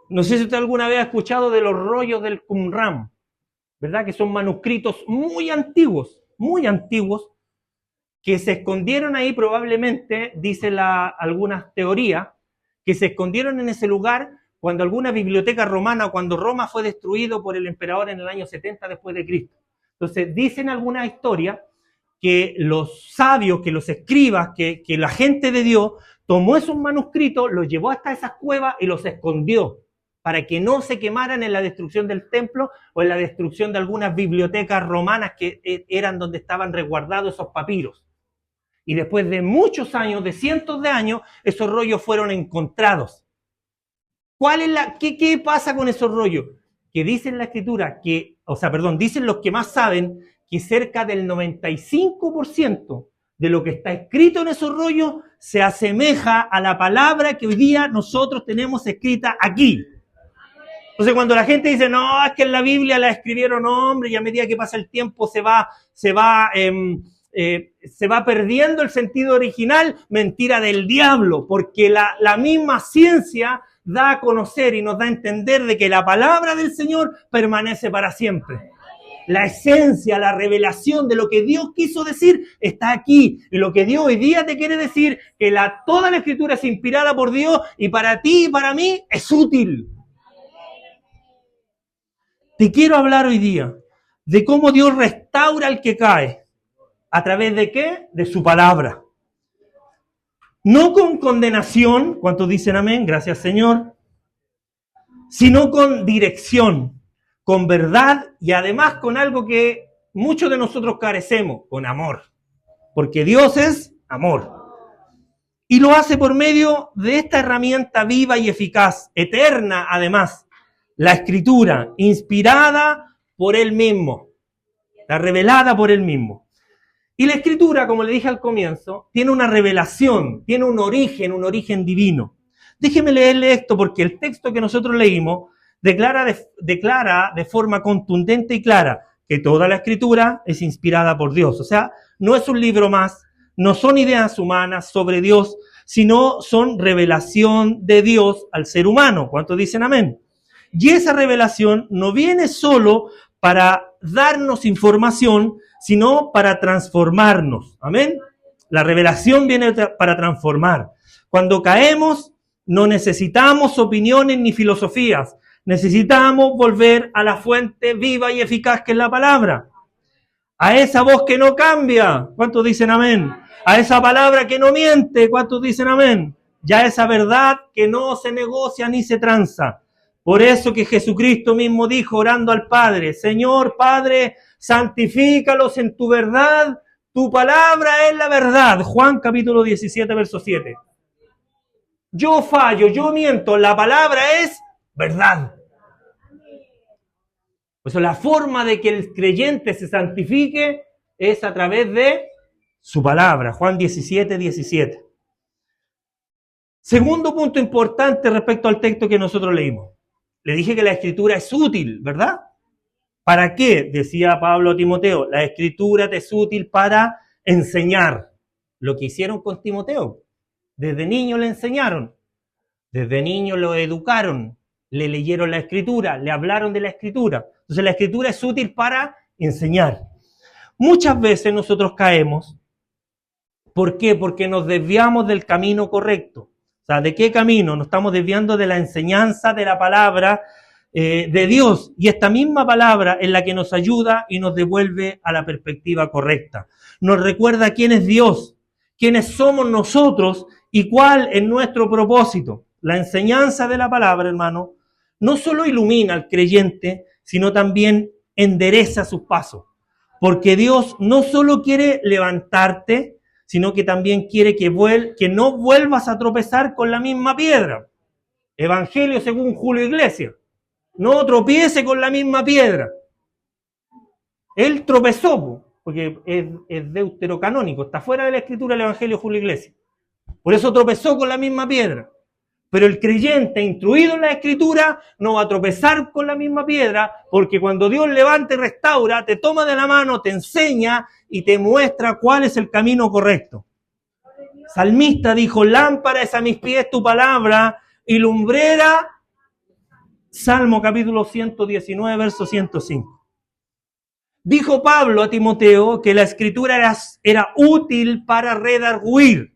no sé si usted alguna vez ha escuchado de los rollos del Qumran, ¿verdad? Que son manuscritos muy antiguos, que se escondieron ahí probablemente, dice algunas teorías, que se escondieron en ese lugar cuando alguna biblioteca romana, cuando Roma fue destruido por el emperador en el año 70 después de Cristo. Entonces, dicen algunas historias que los sabios, que los escribas, que la gente de Dios tomó esos manuscritos, los llevó hasta esas cuevas y los escondió, para que no se quemaran en la destrucción del templo o en la destrucción de algunas bibliotecas romanas que eran donde estaban resguardados esos papiros. Y después de muchos años, de cientos de años, esos rollos fueron encontrados. ¿Qué pasa con esos rollos? Que dicen la Escritura, dicen los que más saben, que cerca del 95% de lo que está escrito en esos rollos se asemeja a la palabra que hoy día nosotros tenemos escrita aquí. Entonces, cuando la gente dice, no, es que en la Biblia la escribieron hombres y a medida que pasa el tiempo se va perdiendo el sentido original, mentira del diablo, porque la misma ciencia da a conocer y nos da a entender de que la palabra del Señor permanece para siempre. La esencia, la revelación de lo que Dios quiso decir está aquí. Y lo que Dios hoy día te quiere decir, que toda la Escritura es inspirada por Dios y para ti y para mí es útil. Te quiero hablar hoy día de cómo Dios restaura al que cae. ¿A través de qué? De su palabra. No con condenación, ¿cuántos dicen amén? Gracias, Señor. Sino con dirección, con verdad y además con algo que muchos de nosotros carecemos, con amor. Porque Dios es amor. Y lo hace por medio de esta herramienta viva y eficaz, eterna además, la Escritura, inspirada por Él mismo, la revelada por Él mismo. Y la Escritura, como le dije al comienzo, tiene una revelación, tiene un origen divino. Déjeme leerle esto porque el texto que nosotros leímos declara de forma contundente y clara que toda la Escritura es inspirada por Dios. O sea, no es un libro más, no son ideas humanas sobre Dios, sino son revelación de Dios al ser humano. ¿Cuántos dicen amén? Y esa revelación no viene solo para darnos información, sino para transformarnos. ¿Amén? La revelación viene para transformar. Cuando caemos, no necesitamos opiniones ni filosofías. Necesitamos volver a la fuente viva y eficaz que es la palabra. A esa voz que no cambia. ¿Cuántos dicen amén? A esa palabra que no miente. ¿Cuántos dicen amén? Ya esa verdad que no se negocia ni se tranza. Por eso que Jesucristo mismo dijo, orando al Padre, Señor Padre, santifícalos en tu verdad, tu palabra es la verdad. Juan capítulo 17, verso 7. Yo fallo, yo miento, la palabra es verdad. Por eso la forma de que el creyente se santifique es a través de su palabra. Juan 17, 17. Segundo punto importante respecto al texto que nosotros leímos. Le dije que la Escritura es útil, ¿verdad? ¿Para qué? Decía Pablo a Timoteo, la Escritura te es útil para enseñar. Lo que hicieron con Timoteo. Desde niño le enseñaron, desde niño lo educaron, le leyeron la Escritura, le hablaron de la Escritura. Entonces la Escritura es útil para enseñar. Muchas veces nosotros caemos. ¿Por qué? Porque nos desviamos del camino correcto. O sea, ¿de qué camino? Nos estamos desviando de la enseñanza de la palabra de Dios. Y esta misma palabra es la que nos ayuda y nos devuelve a la perspectiva correcta. Nos recuerda quién es Dios, quiénes somos nosotros y cuál es nuestro propósito. La enseñanza de la palabra, hermano, no solo ilumina al creyente, sino también endereza sus pasos. Porque Dios no solo quiere levantarte, sino que también quiere que no vuelvas a tropezar con la misma piedra. Evangelio según Julio Iglesias. No tropiece con la misma piedra. Él tropezó, porque es deuterocanónico, está fuera de la Escritura el Evangelio Julio Iglesias. Por eso tropezó con la misma piedra. Pero el creyente instruido en la Escritura no va a tropezar con la misma piedra, porque cuando Dios levanta y restaura, te toma de la mano, te enseña y te muestra cuál es el camino correcto. Salmista dijo, lámpara es a mis pies tu palabra y lumbrera, Salmo capítulo 119, verso 105. Dijo Pablo a Timoteo que la Escritura era útil para redarguir.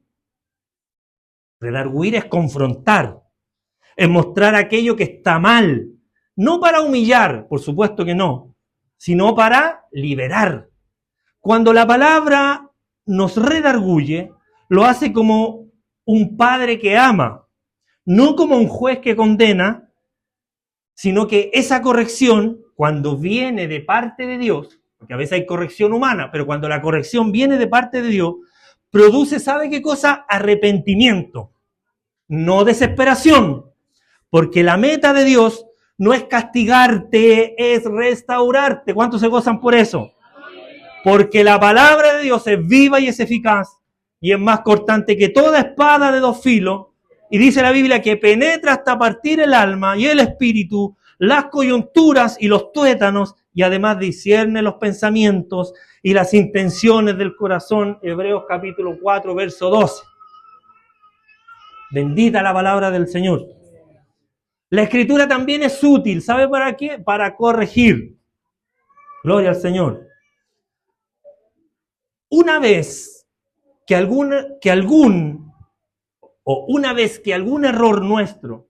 Redarguir es confrontar, es mostrar aquello que está mal, no para humillar, por supuesto que no, sino para liberar. Cuando la palabra nos redarguye, lo hace como un padre que ama, no como un juez que condena, sino que esa corrección, cuando viene de parte de Dios, porque a veces hay corrección humana, pero cuando la corrección viene de parte de Dios, produce, ¿sabe qué cosa? Arrepentimiento, no desesperación, porque la meta de Dios no es castigarte, es restaurarte. ¿Cuántos se gozan por eso? Porque la palabra de Dios es viva y es eficaz y es más cortante que toda espada de dos filos. Y dice la Biblia que penetra hasta partir el alma y el espíritu, las coyunturas y los tuétanos, y además discierne los pensamientos y las intenciones del corazón. Hebreos capítulo 4, verso 12. Bendita la palabra del Señor. La Escritura también es útil. ¿Sabe para qué? Para corregir. Gloria al Señor. Una vez que algún error nuestro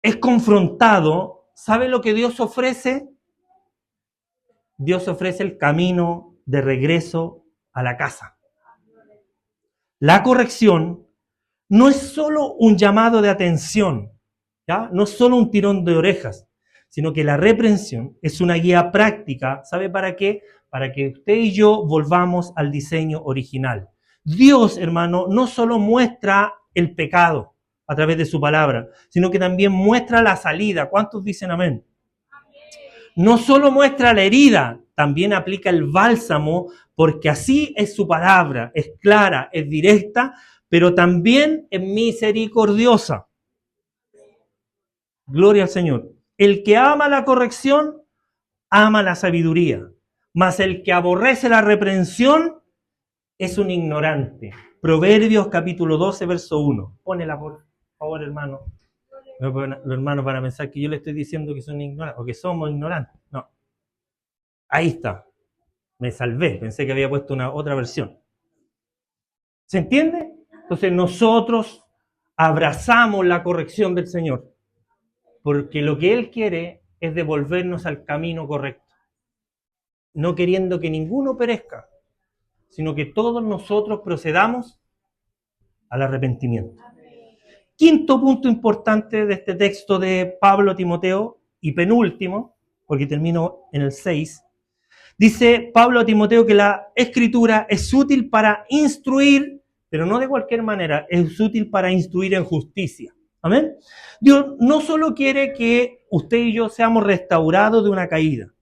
es confrontado, ¿sabe lo que Dios ofrece? Dios ofrece el camino de regreso a la casa. La corrección no es solo un llamado de atención, ¿ya? No es solo un tirón de orejas, sino que la reprensión es una guía práctica. ¿Sabe para qué? Para que usted y yo volvamos al diseño original. Dios, hermano, no solo muestra el pecado a través de su palabra, sino que también muestra la salida. ¿Cuántos dicen amén? No solo muestra la herida, también aplica el bálsamo, porque así es su palabra, es clara, es directa, pero también es misericordiosa. Gloria al Señor. El que ama la corrección, ama la sabiduría, mas el que aborrece la reprensión es un ignorante. Proverbios capítulo 12, verso 1. Pónela por favor, hermano. Los hermanos van a pensar que yo le estoy diciendo que son ignorantes o que somos ignorantes. No. Ahí está. Me salvé. Pensé que había puesto otra versión. ¿Se entiende? Entonces nosotros abrazamos la corrección del Señor. Porque lo que Él quiere es devolvernos al camino correcto. No queriendo que ninguno perezca, sino que todos nosotros procedamos al arrepentimiento. Quinto punto importante de este texto de Pablo a Timoteo, y penúltimo, porque termino en el 6, dice Pablo a Timoteo que la Escritura es útil para instruir, pero no de cualquier manera, es útil para instruir en justicia. ¿Amén? Dios no solo quiere que usted y yo seamos restaurados de una caída.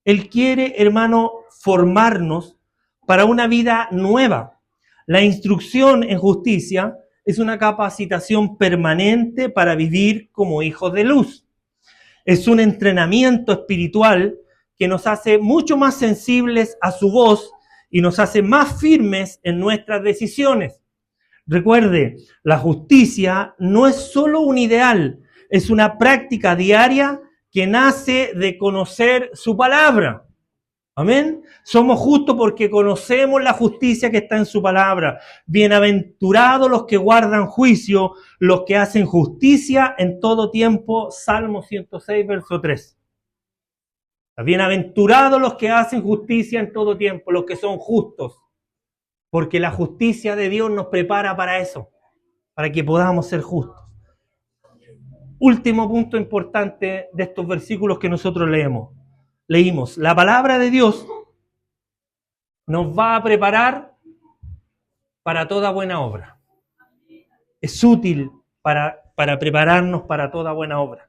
Él quiere, hermano, formarnos para una vida nueva. La instrucción en justicia es una capacitación permanente para vivir como hijos de luz. Es un entrenamiento espiritual que nos hace mucho más sensibles a su voz y nos hace más firmes en nuestras decisiones. Recuerde, la justicia no es solo un ideal, es una práctica diaria que nace de conocer su palabra. Amén. Somos justos porque conocemos la justicia que está en su palabra. Bienaventurados los que guardan juicio, los que hacen justicia en todo tiempo. Salmo 106, verso 3. Bienaventurados los que hacen justicia en todo tiempo, los que son justos. Porque la justicia de Dios nos prepara para eso, para que podamos ser justos. Último punto importante de estos versículos que nosotros leímos. La palabra de Dios nos va a preparar para toda buena obra. Es útil para prepararnos para toda buena obra.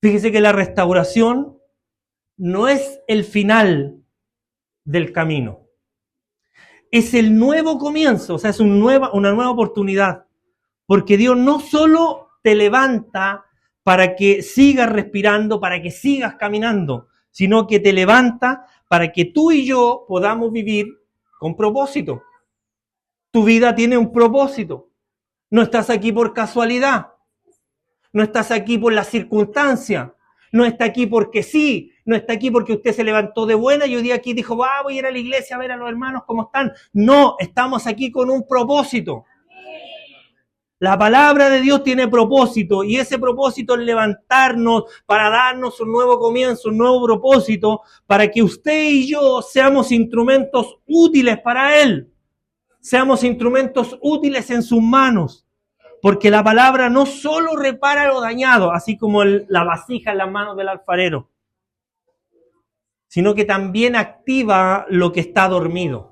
Fíjese que la restauración no es el final del camino. Es el nuevo comienzo, o sea, es una nueva oportunidad. Porque Dios no solo te levanta para que sigas respirando, para que sigas caminando, sino que te levanta para que tú y yo podamos vivir con propósito. Tu vida tiene un propósito. No estás aquí por casualidad. No estás aquí por la circunstancia. No está aquí porque sí. No está aquí porque usted se levantó de buena y hoy día aquí dijo, voy a ir a la iglesia a ver a los hermanos cómo están. No, estamos aquí con un propósito. La palabra de Dios tiene propósito y ese propósito es levantarnos para darnos un nuevo comienzo, un nuevo propósito, para que usted y yo seamos instrumentos útiles para Él. Seamos instrumentos útiles en sus manos. Porque la palabra no solo repara lo dañado, así como la vasija en las manos del alfarero, sino que también activa lo que está dormido.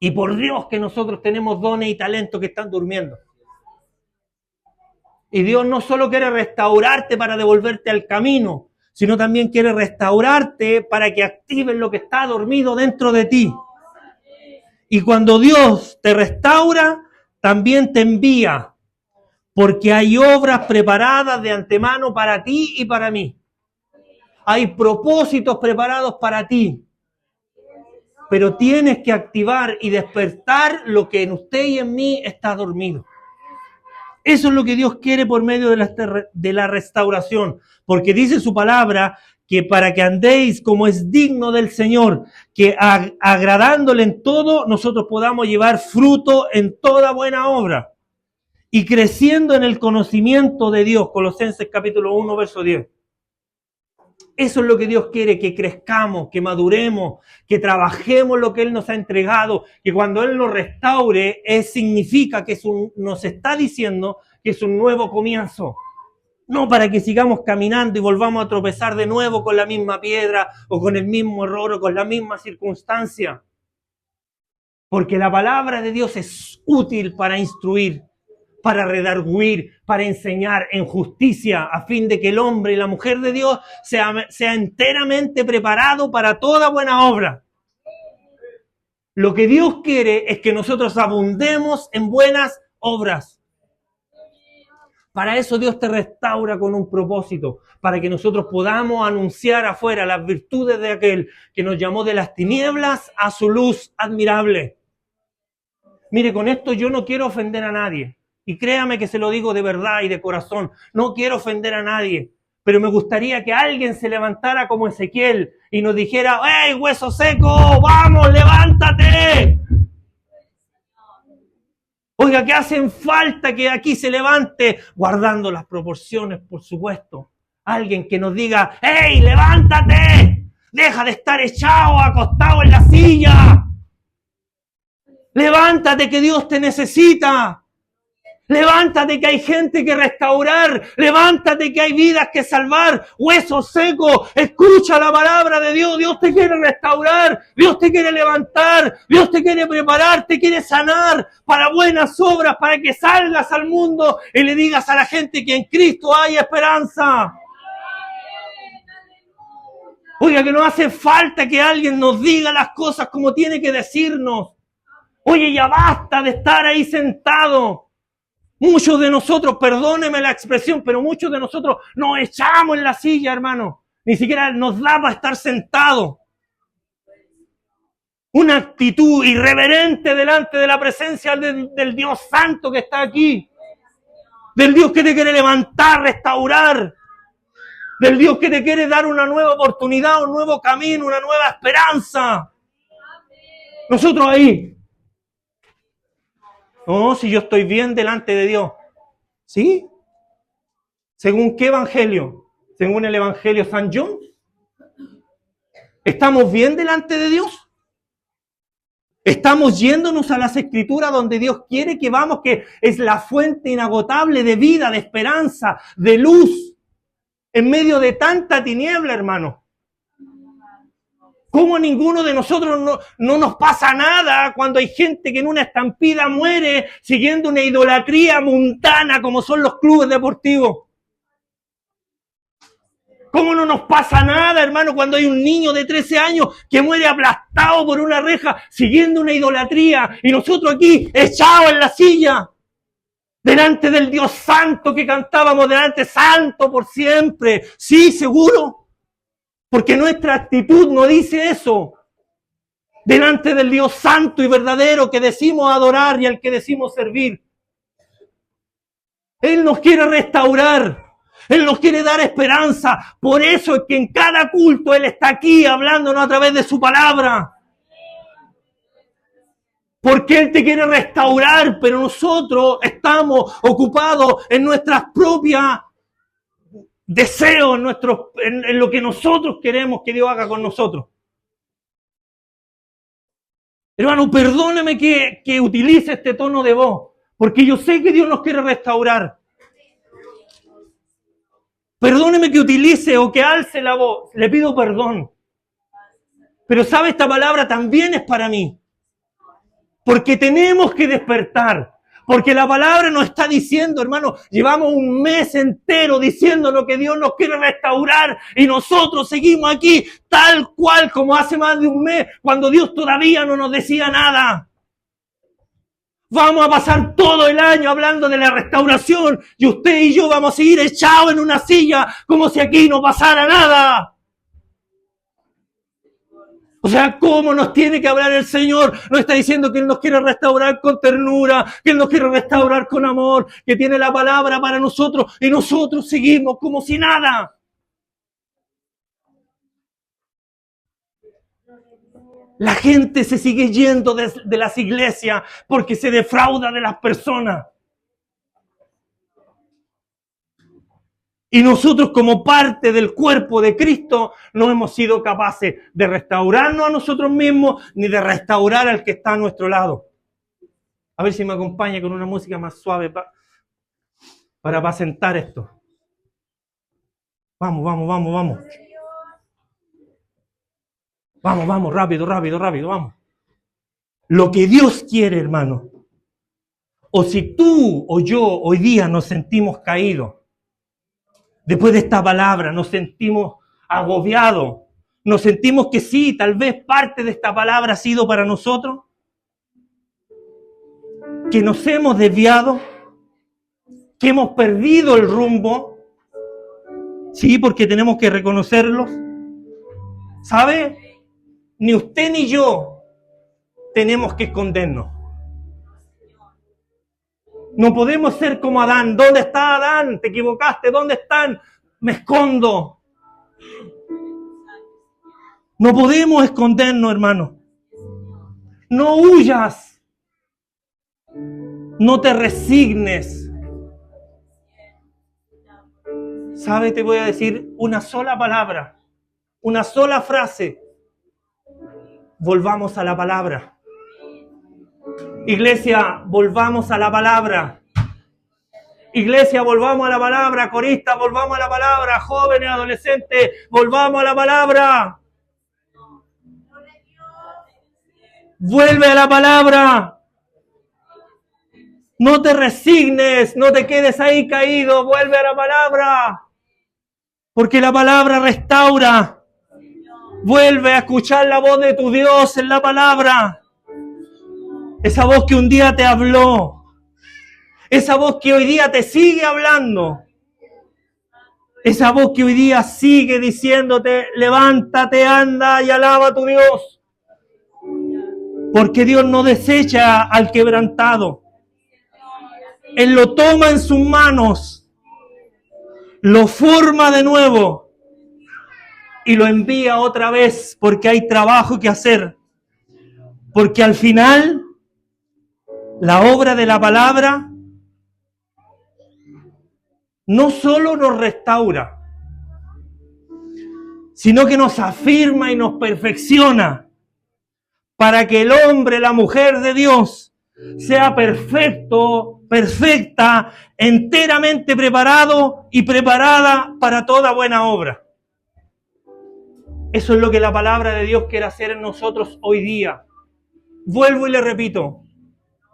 Y por Dios que nosotros tenemos dones y talentos que están durmiendo. Y Dios no solo quiere restaurarte para devolverte al camino, sino también quiere restaurarte para que actives lo que está dormido dentro de ti. Y cuando Dios te restaura, también te envía, porque hay obras preparadas de antemano para ti y para mí. Hay propósitos preparados para ti. Pero tienes que activar y despertar lo que en usted y en mí está dormido. Eso es lo que Dios quiere por medio de la restauración. Porque dice su palabra que para que andéis como es digno del Señor, que agradándole en todo, nosotros podamos llevar fruto en toda buena obra. Y creciendo en el conocimiento de Dios. Colosenses capítulo 1, verso 10. Eso es lo que Dios quiere, que crezcamos, que maduremos, que trabajemos lo que Él nos ha entregado, que cuando Él nos restaure, significa que nos está diciendo que es un nuevo comienzo. No para que sigamos caminando y volvamos a tropezar de nuevo con la misma piedra o con el mismo error o con la misma circunstancia. Porque la palabra de Dios es útil para instruir, para redarguir, para enseñar en justicia, a fin de que el hombre y la mujer de Dios sea enteramente preparado para toda buena obra. Lo que Dios quiere es que nosotros abundemos en buenas obras. Para eso Dios te restaura con un propósito, para que nosotros podamos anunciar afuera las virtudes de aquel que nos llamó de las tinieblas a su luz admirable. Mire, con esto yo no quiero ofender a nadie. Y créame que se lo digo de verdad y de corazón. No quiero ofender a nadie. Pero me gustaría que alguien se levantara como Ezequiel y nos dijera: ¡Hey, hueso seco! ¡Vamos, levántate! Oiga, que hacen falta que aquí se levante, guardando las proporciones, por supuesto. Alguien que nos diga: ¡Hey, levántate! Deja de estar echado, acostado en la silla. Levántate, que Dios te necesita. Levántate, que hay gente que restaurar. Levántate, que hay vidas que salvar. Huesos secos, escucha la palabra de Dios. Dios te quiere restaurar. Dios te quiere levantar. Dios te quiere preparar. Te quiere sanar para buenas obras, para que salgas al mundo y le digas a la gente que en Cristo hay esperanza. Oiga, que no hace falta que alguien nos diga las cosas como tiene que decirnos. Oye, ya basta de estar ahí sentado. Muchos de nosotros, perdóneme la expresión, pero muchos de nosotros nos echamos en la silla, hermano. Ni siquiera nos da para estar sentados. Una actitud irreverente delante de la presencia del Dios Santo que está aquí. Del Dios que te quiere levantar, restaurar. Del Dios que te quiere dar una nueva oportunidad, un nuevo camino, una nueva esperanza. Nosotros ahí. No, si yo estoy bien delante de Dios. ¿Sí? ¿Según qué evangelio? ¿Según el evangelio San John? ¿Estamos bien delante de Dios? ¿Estamos yéndonos a las escrituras donde Dios quiere que vamos, que es la fuente inagotable de vida, de esperanza, de luz, en medio de tanta tiniebla, hermano? ¿Cómo a ninguno de nosotros no nos pasa nada cuando hay gente que en una estampida muere siguiendo una idolatría mundana como son los clubes deportivos? ¿Cómo no nos pasa nada, hermano, cuando hay un niño de 13 años que muere aplastado por una reja siguiendo una idolatría y nosotros aquí echados en la silla delante del Dios Santo que cantábamos delante, santo por siempre? Sí, seguro. Porque nuestra actitud no dice eso. Delante del Dios santo y verdadero que decimos adorar y al que decimos servir. Él nos quiere restaurar. Él nos quiere dar esperanza. Por eso es que en cada culto Él está aquí hablándonos a través de su palabra. Porque Él te quiere restaurar, pero nosotros estamos ocupados en nuestras propias deseos, en lo que nosotros queremos que Dios haga con nosotros. Hermano, perdóneme que utilice este tono de voz, porque yo sé que Dios nos quiere restaurar. Perdóneme que utilice o que alce la voz, le pido perdón. Pero sabe, esta palabra también es para mí. Porque tenemos que despertar. Porque la palabra nos está diciendo, hermano, llevamos un mes entero diciéndonos que Dios nos quiere restaurar y nosotros seguimos aquí tal cual como hace más de un mes, cuando Dios todavía no nos decía nada. Vamos a pasar todo el año hablando de la restauración y usted y yo vamos a seguir echados en una silla como si aquí no pasara nada. O sea, ¿cómo nos tiene que hablar el Señor? Nos está diciendo que Él nos quiere restaurar con ternura, que Él nos quiere restaurar con amor, que tiene la palabra para nosotros y nosotros seguimos como si nada. La gente se sigue yendo de las iglesias porque se defrauda de las personas. Y nosotros, como parte del cuerpo de Cristo, no hemos sido capaces de restaurarnos a nosotros mismos ni de restaurar al que está a nuestro lado. A ver si me acompaña con una música más suave para apacentar esto. Vamos. Vamos, rápido, vamos. lo que Dios quiere, hermano. O si tú o yo hoy día nos sentimos caídos, después de esta palabra nos sentimos agobiados, nos sentimos que sí, tal vez parte de esta palabra ha sido para nosotros, que nos hemos desviado, que hemos perdido el rumbo, sí, porque tenemos que reconocerlo. ¿Sabe? Ni usted ni yo tenemos que escondernos. No podemos ser como Adán. ¿Dónde está Adán? Te equivocaste. ¿Dónde están? Me escondo. No podemos escondernos, hermano. No huyas. No te resignes. ¿Sabe? Te voy a decir una sola palabra, una sola frase. Volvamos a la palabra. Iglesia, volvamos a la palabra. Iglesia, volvamos a la palabra. Coristas, volvamos a la palabra. Jóvenes, adolescentes, volvamos a la palabra. Vuelve a la palabra. No te resignes, no te quedes ahí caído. Vuelve a la palabra. Porque la palabra restaura. Vuelve a escuchar la voz de tu Dios en la palabra. Esa voz que un día te habló. Esa voz que hoy día te sigue hablando. Esa voz que hoy día sigue diciéndote, levántate, anda y alaba a tu Dios. Porque Dios no desecha al quebrantado. Él lo toma en sus manos, lo forma de nuevo y lo envía otra vez porque hay trabajo que hacer. Porque al final, la obra de la palabra no solo nos restaura, sino que nos afirma y nos perfecciona para que el hombre, la mujer de Dios, sea perfecto, perfecta, enteramente preparado y preparada para toda buena obra. Eso es lo que la palabra de Dios quiere hacer en nosotros hoy día. Vuelvo y le repito,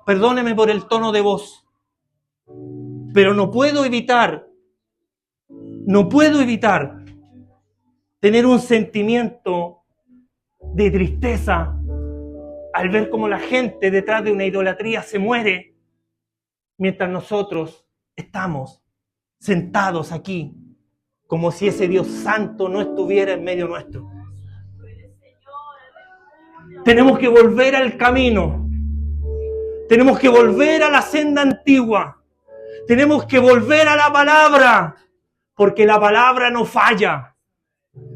perdóneme por el tono de voz, pero no puedo evitar tener un sentimiento de tristeza al ver cómo la gente detrás de una idolatría se muere mientras nosotros estamos sentados aquí como si ese Dios santo no estuviera en medio nuestro. Tenemos que volver al camino. Tenemos que volver a la senda antigua. Tenemos que volver a la palabra, porque la palabra no falla.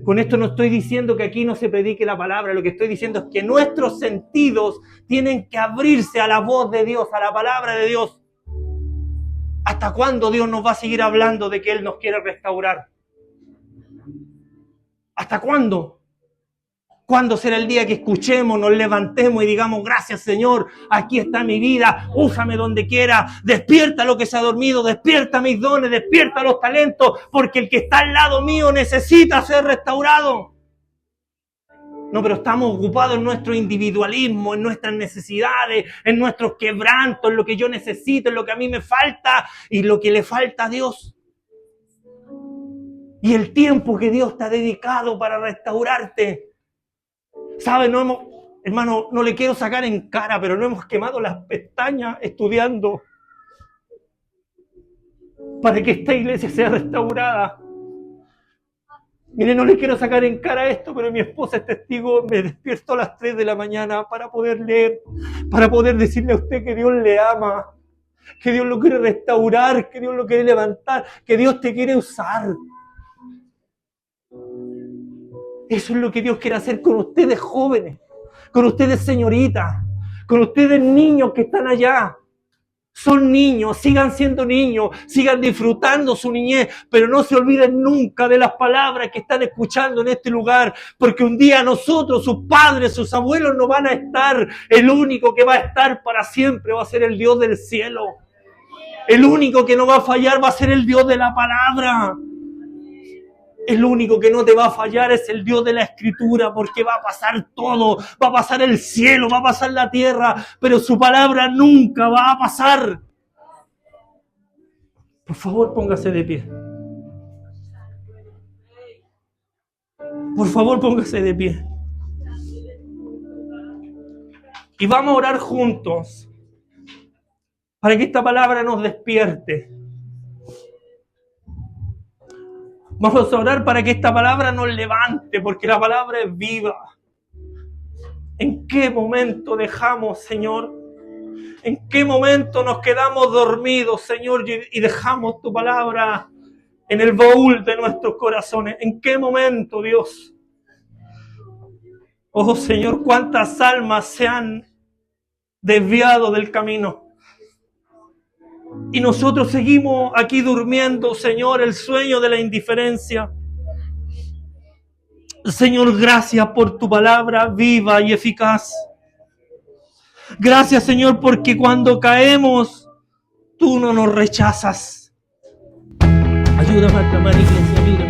Con esto no estoy diciendo que aquí no se predique la palabra, lo que estoy diciendo es que nuestros sentidos tienen que abrirse a la voz de Dios, a la palabra de Dios. ¿Hasta cuándo Dios nos va a seguir hablando de que Él nos quiere restaurar? ¿Hasta cuándo? ¿Cuándo será el día que escuchemos, nos levantemos y digamos, gracias Señor, aquí está mi vida, úsame donde quiera, despierta lo que se ha dormido, despierta mis dones, despierta los talentos, porque el que está al lado mío necesita ser restaurado? No, pero estamos ocupados en nuestro individualismo, en nuestras necesidades, en nuestros quebrantos, en lo que yo necesito, en lo que a mí me falta y lo que le falta a Dios. Y el tiempo que Dios te ha dedicado para restaurarte. ¿Sabe? Hermano, no le quiero sacar en cara, pero no hemos quemado las pestañas estudiando para que esta iglesia sea restaurada. Mire, no le quiero sacar en cara esto, pero mi esposa es testigo. Me despierto a las 3 de la mañana para poder leer, para poder decirle a usted que Dios le ama, que Dios lo quiere restaurar, que Dios lo quiere levantar, que Dios te quiere usar. Eso es lo que Dios quiere hacer con ustedes jóvenes, con ustedes señoritas, con ustedes niños que están allá. Son niños, sigan siendo niños, sigan disfrutando su niñez, pero no se olviden nunca de las palabras que están escuchando en este lugar, porque un día nosotros, sus padres, sus abuelos no van a estar. El único que va a estar para siempre va a ser el Dios del cielo. El único que no va a fallar va a ser el Dios de la palabra. El único que no te va a fallar es el Dios de la Escritura, porque va a pasar todo, va a pasar el cielo, va a pasar la tierra, pero su palabra nunca va a pasar. Por favor, póngase de pie. Por favor, póngase de pie. Y vamos a orar juntos para que esta palabra nos despierte. Vamos a orar para que esta palabra nos levante, porque la palabra es viva. ¿En qué momento dejamos, Señor? ¿En qué momento nos quedamos dormidos, Señor, y dejamos tu palabra en el baúl de nuestros corazones? ¿En qué momento, Dios? Oh, Señor, cuántas almas se han desviado del camino. Y nosotros seguimos aquí durmiendo, Señor, el sueño de la indiferencia. Señor, gracias por tu palabra viva y eficaz. Gracias, Señor, porque cuando caemos, tú no nos rechazas. Ayúdame a clamar, iglesia, ayúdame.